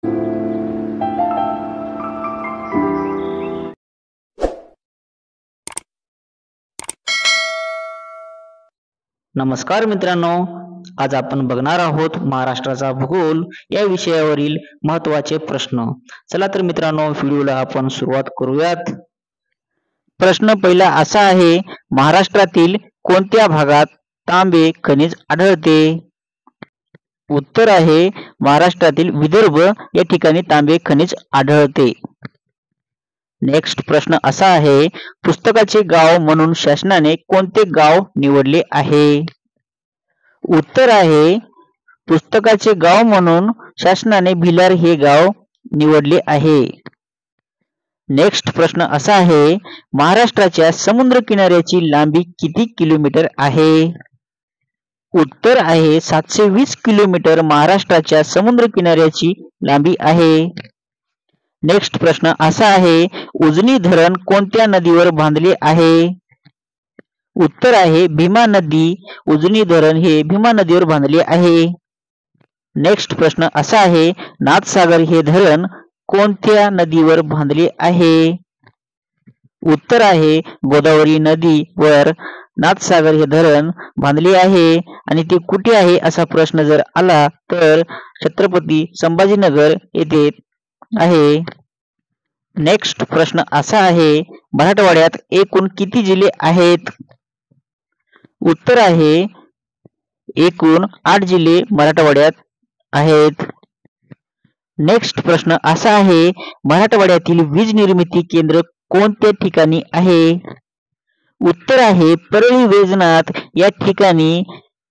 नमस्कार मित्रांनो, आज आपण बघणार आहोत महाराष्ट्राचा भूगोल या विषयावरील महत्त्वाचे प्रश्न. चला तर मित्रांनो, व्हिडिओला आपण सुरुवात करूयात. प्रश्न पहिला असा आहे, महाराष्ट्रातील कोणत्या भागात तांबे खनिज आढळते? उत्तर आहे महाराष्ट्रातील विदर्भ या ठिकाणी तांबे खनिज आढळते. नेक्स्ट प्रश्न असा आहे, पुस्तकाचे गाव म्हणून शासनाने कोणते गाव निवडले आहे? उत्तर आहे पुस्तकाचे गाव म्हणून शासनाने भिलार हे गाव निवडले आहे. नेक्स्ट प्रश्न असा आहे, महाराष्ट्राच्या समुद्र किनाऱ्याची लांबी किती किलोमीटर आहे? उत्तर आहे 720 किलोमीटर महाराष्ट्राच्या समुद्र किनाऱ्याची लांबी आहे. नेक्स्ट प्रश्न असा आहे, उजनी धरण कोणत्या नदीवर बांधले आहे? उत्तर आहे भीमा नदी. उजनी धरण हे भीमा नदीवर बांधले आहे. नेक्स्ट प्रश्न असा आहे, नाथसागर हे धरण कोणत्या नदीवर बांधले आहे? उत्तर आहे गोदावरी नदीवर नाथसागर हे धरण बांधले आहे. आणि ते कुठे आहे असा प्रश्न जर आला तर छत्रपती संभाजीनगर येथे आहे. नेक्स्ट प्रश्न असा आहे, मराठवाड्यात एकूण किती जिल्हे आहेत? उत्तर आहे एकूण 8 जिल्हे मराठवाड्यात आहेत. नेक्स्ट प्रश्न असा आहे, मराठवाड्यातील वीज निर्मिती केंद्र कोणत्या ठिकाणी आहे? उत्तर आहे परळी वैजनाथ या ठिकाणी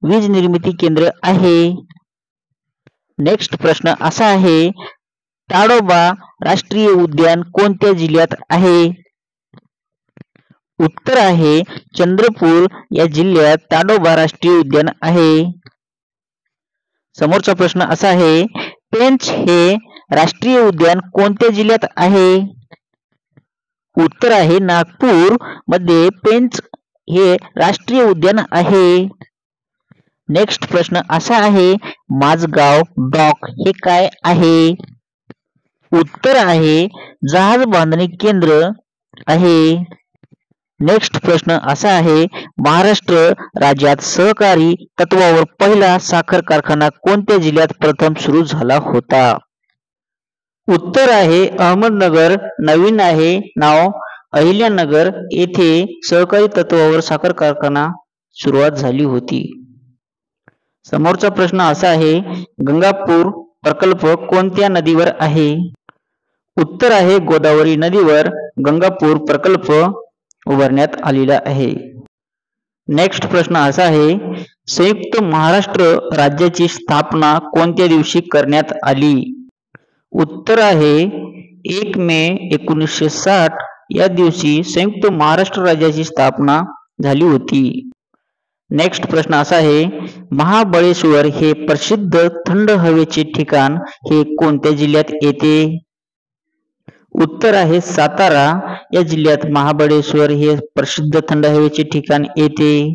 वीज निर्मिती केंद्र आहे. नेक्स्ट प्रश्न असा आहे, ताडोबा राष्ट्रीय उद्यान कोणत्या जिल्ह्यात आहे? उत्तर आहे चंद्रपूर या जिल्ह्यात ताडोबा राष्ट्रीय उद्यान आहे. समोरचा प्रश्न असा आहे, पेंच हे राष्ट्रीय उद्यान कोणत्या जिल्ह्यात आहे? उत्तर आहे नागपूर मध्ये पेंच हे राष्ट्रीय उद्यान आहे. नेक्स्ट प्रश्न असा आहे, माझगाव डॉक हे काय आहे? उत्तर आहे जहाज बांधणी केंद्र आहे. नेक्स्ट प्रश्न असा आहे, महाराष्ट्र राज्यात सहकारी तत्वावर पहिला साखर कारखाना कोणत्या जिल्ह्यात प्रथम सुरू झाला होता? उत्तर आहे अहमदनगर. नवीन आहे नाव अहिल्यानगर येथे सहकारी तत्वावर साखर कारखाना सुरुवात झाली होती. समोरचा प्रश्न असा आहे, गंगापूर प्रकल्प कोणत्या नदीवर आहे? उत्तर आहे गोदावरी नदीवर गंगापूर प्रकल्प उभारण्यात आलेला आहे. नेक्स्ट प्रश्न असा आहे, संयुक्त महाराष्ट्र राज्याची स्थापना कोणत्या दिवशी करण्यात आली? उत्तर आहे 1 मे 1960 या दिवशी संयुक्त महाराष्ट्र राज्याची स्थापना झाली होती. नेक्स्ट प्रश्न असा आहे, महाबळेश्वर हे प्रसिद्ध थंड हवेचे ठिकाण हे कोणत्या जिल्ह्यात येते? उत्तर आहे सातारा या जिल्ह्यात महाबळेश्वर हे प्रसिद्ध थंड हवेचे ठिकाण येते.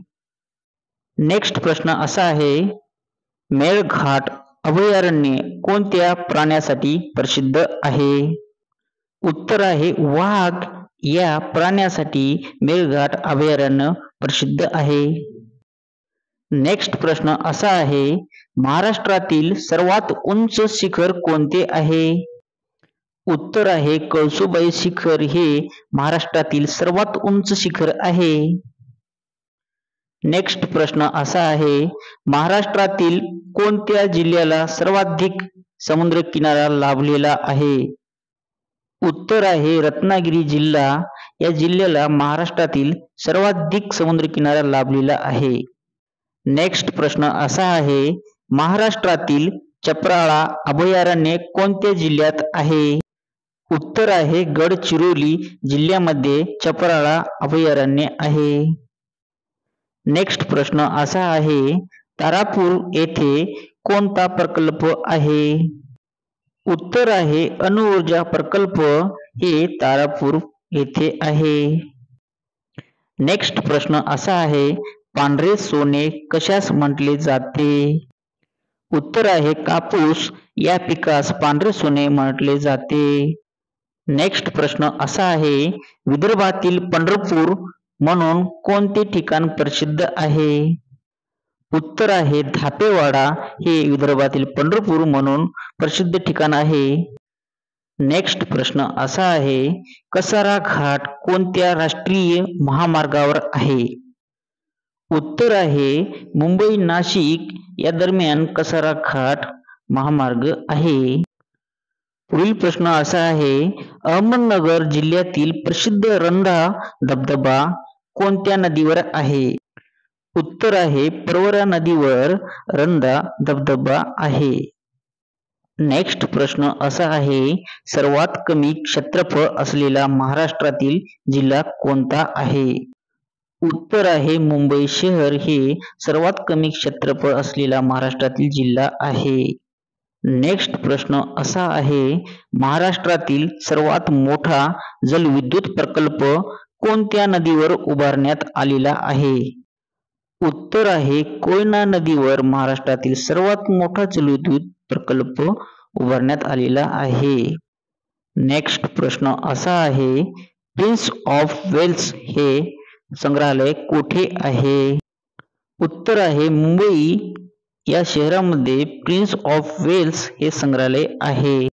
नेक्स्ट प्रश्न असा आहे, मेळघाट अभयारण्य कोणत्या प्राण्यासाठी प्रसिद्ध आहे? उत्तर आहे वाघ या प्राण्यासाठी मेळघाट अभयारण्य प्रसिद्ध आहे. नेक्स्ट प्रश्न असा आहे, महाराष्ट्रातील सर्वात उंच शिखर कोणते आहे? उत्तर आहे कळसुबाई शिखर हे महाराष्ट्रातील सर्वात उंच शिखर आहे. नेक्स्ट प्रश्न असा आहे, महाराष्ट्रातील कोणत्या जिल्ह्याला सर्वाधिक समुद्र किनारा लाभलेला आहे? उत्तर आहे रत्नागिरी जिल्हा. या जिल्ह्याला महाराष्ट्रातील सर्वाधिक समुद्र किनारा लाभलेला आहे. नेक्स्ट प्रश्न असा आहे, महाराष्ट्रातील चपराळा अभयारण्य कोणत्या जिल्ह्यात आहे? उत्तर आहे गडचिरोली जिल्ह्यामध्ये चपराळा अभयारण्य आहे. नेक्स्ट प्रश्न असा आहे, तारापूर येथे कोणता प्रकल्प आहे? उत्तर आहे अणुऊर्जा प्रकल्प हे तारापूर येथे आहे. नेक्स्ट प्रश्न असा आहे, पांढरे सोने कशास म्हटले जाते? उत्तर आहे कापूस. या पिकास पांढरे सोने म्हटले जाते. नेक्स्ट प्रश्न असा आहे, विदर्भातील पंढरपूर म्हणून कोणते ठिकाण प्रसिद्ध आहे? उत्तर आहे धापेवाडा. हे विदर्भातील पंढरपूर म्हणून प्रसिद्ध ठिकाण आहे. नेक्स्ट प्रश्न असा आहे, कसारा घाट कोणत्या राष्ट्रीय महामार्गावर आहे? उत्तर आहे मुंबई नाशिक या दरम्यान कसारा घाट महामार्ग आहे. पुढील प्रश्न असा आहे, अहमदनगर जिल्ह्यातील प्रसिद्ध रंधा धबधबा कोणत्या नदीवर आहे? उत्तर आहे प्रवरा नदीवर रंधा धबधबा आहे. नेक्स्ट प्रश्न असा आहे, सर्वात कमी क्षेत्रफळ असलेला महाराष्ट्रातील जिल्हा कोणता आहे? उत्तर आहे मुंबई शहर हे सर्वात कमी क्षेत्रफळ असलेला महाराष्ट्रातील जिल्हा आहे. नेक्स्ट प्रश्न असा आहे, महाराष्ट्रातील सर्वात मोठा जलविद्युत प्रकल्प कोणत्या नदीवर उभारण्यात आलेला आहे? उत्तर आहे कोयना नदीवर महाराष्ट्रातील सर्वात मोठा जलविद्युत प्रकल्प उभारण्यात आलेला आहे. नेक्स्ट प्रश्न असा आहे, प्रिन्स ऑफ वेल्स हे संग्रहालय कोठे आहे? उत्तर आहे मुंबई या शहरामध्ये प्रिन्स ऑफ वेल्स हे संग्रहालय आहे.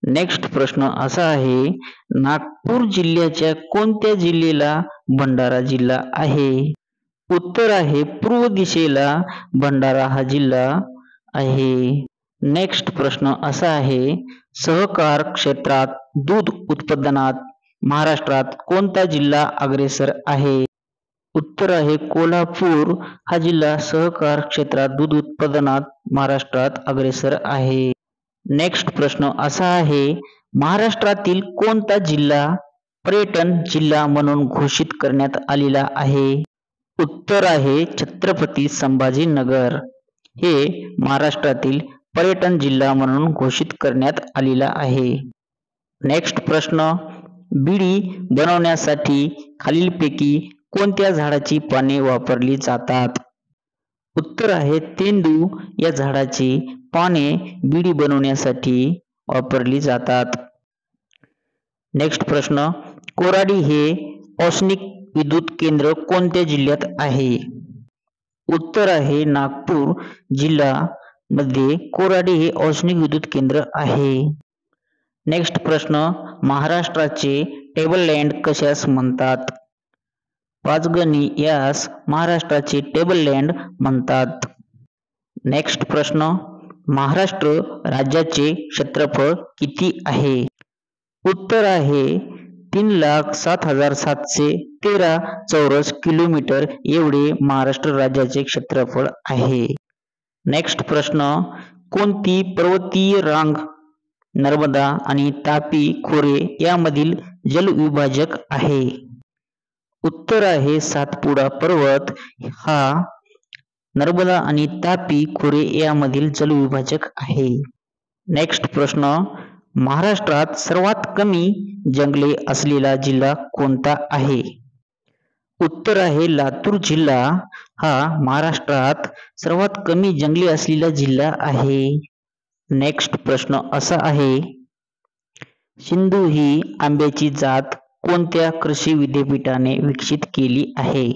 नेक्स्ट प्रश्न असा आहे, नागपूर जिल्ह्याच्या कोणत्या जिल्ह्याला भंडारा जिल्हा आहे? उत्तर आहे पूर्व दिशेला भंडारा हा जिल्हा आहे. नेक्स्ट प्रश्न असा आहे, सहकार क्षेत्रात दूध उत्पादनात महाराष्ट्रात कोणता जिल्हा अग्रेसर आहे? उत्तर आहे कोल्हापूर हा जिल्हा सहकार क्षेत्रात दूध उत्पादनात महाराष्ट्रात अग्रेसर आहे. नेक्स्ट प्रश्न असा आहे, महाराष्ट्रातील कोणता जिल्हा पर्यटन जिल्हा म्हणून घोषित करण्यात आलेला आहे? उत्तर आहे छत्रपती संभाजीनगर हे महाराष्ट्रातील पर्यटन जिल्हा म्हणून घोषित करण्यात आलेला आहे. नेक्स्ट प्रश्न, बिडी बनवण्यासाठी खालीलपैकी कोणत्या झाडाची पाने वापरली जातात? उत्तर आहे तेंदू या झाडाची पाने बिडी बनवण्यासाठी वापरली जातात. नेक्स्ट प्रश्न, कोराडी हे औष्णिक विद्युत केंद्र कोणत्या जिल्ह्यात आहे? उत्तर आहे नागपूर जिल्हा मध्ये कोराडी हे औष्णिक विद्युत केंद्र आहे. नेक्स्ट प्रश्न, महाराष्ट्राचे टेबललँड कशास म्हणतात? पाचगणी यास महाराष्ट्राचे टेबललँड म्हणतात. नेक्स्ट प्रश्न, महाराष्ट्र राज्याचे क्षेत्रफळ किती आहे? उत्तर आहे 3,07,713 चौरस किलोमीटर एवढे महाराष्ट्र राज्याचे क्षेत्रफळ आहे. नेक्स्ट प्रश्न, कोणती पर्वतीय रांग नर्मदा आणि तापी खोरे यामधील जलविभाजक आहे? उत्तर आहे सातपुडा पर्वत हा नर्मदा आणि तापी खोरे यामधील जलविभाजक आहे. नेक्स्ट प्रश्न, महाराष्ट्रात सर्वात कमी जंगले असलेला जिल्हा कोणता आहे? उत्तर आहे लातूर जिल्हा हा महाराष्ट्रात सर्वात कमी जंगले असलेला जिल्हा आहे. नेक्स्ट प्रश्न असा आहे, सिंधू ही आंब्याची जात कोणत्या कृषी विद्यापीठाने विकसित केली आहे?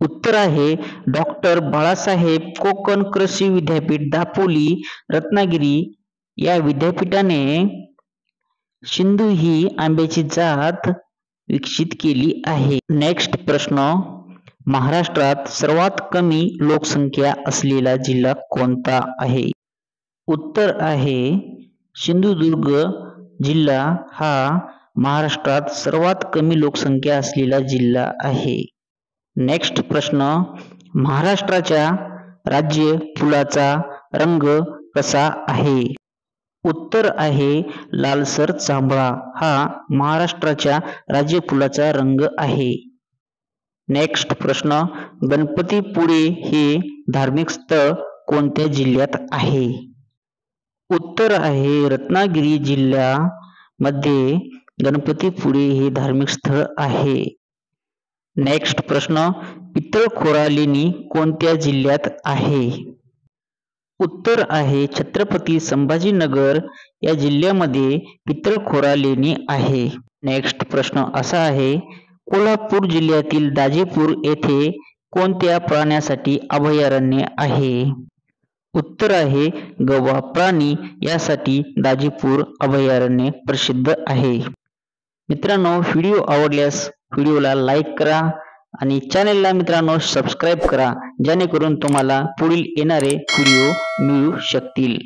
उत्तर आहे डॉक्टर बाळासाहेब कोकण कृषी विद्यापीठ दापोली रत्नागिरी या विद्यापीठाने सिंधू ही आंब्याची जात विकसित केली आहे. नेक्स्ट प्रश्न, महाराष्ट्रात सर्वात कमी लोकसंख्या असलेला जिल्हा कोणता आहे? उत्तर आहे सिंधुदुर्ग जिल्हा हा महाराष्ट्रात सर्वात कमी लोकसंख्या असलेला जिल्हा आहे. नेक्स्ट प्रश्न, महाराष्ट्राच्या राज्य फुलाचा रंग कसा आहे? उत्तर आहे लालसर जांभळा हा महाराष्ट्राच्या राज्य फुलाचा रंग आहे. नेक्स्ट प्रश्न, गणपतीपुळे हे धार्मिक स्थळ कोणत्या जिल्ह्यात आहे? उत्तर आहे रत्नागिरी जिल्ह्यामध्ये गणपतीपुळे हे धार्मिक स्थळ आहे. नेक्स्ट प्रश्न, पितळखोरा लेणी कोणत्या जिल्ह्यात आहे? उत्तर आहे छत्रपती संभाजीनगर या जिल्ह्यामध्ये पितळखोरा लेणी आहे. नेक्स्ट प्रश्न असा आहे, कोल्हापूर जिल्ह्यातील दाजीपूर येथे कोणत्या प्राण्यासाठी अभयारण्य आहे? उत्तर आहे गवा प्राणी यासाठी दाजीपूर अभयारण्य प्रसिद्ध आहे. मित्रांनो, व्हिडिओ आवडल्यास व्हिडिओला लाईक करा आणि चॅनलला मित्रांनो सबस्क्राईब करा, जेणेकरून तुम्हाला पुढील येणारे व्हिडिओ मिळू शकतील.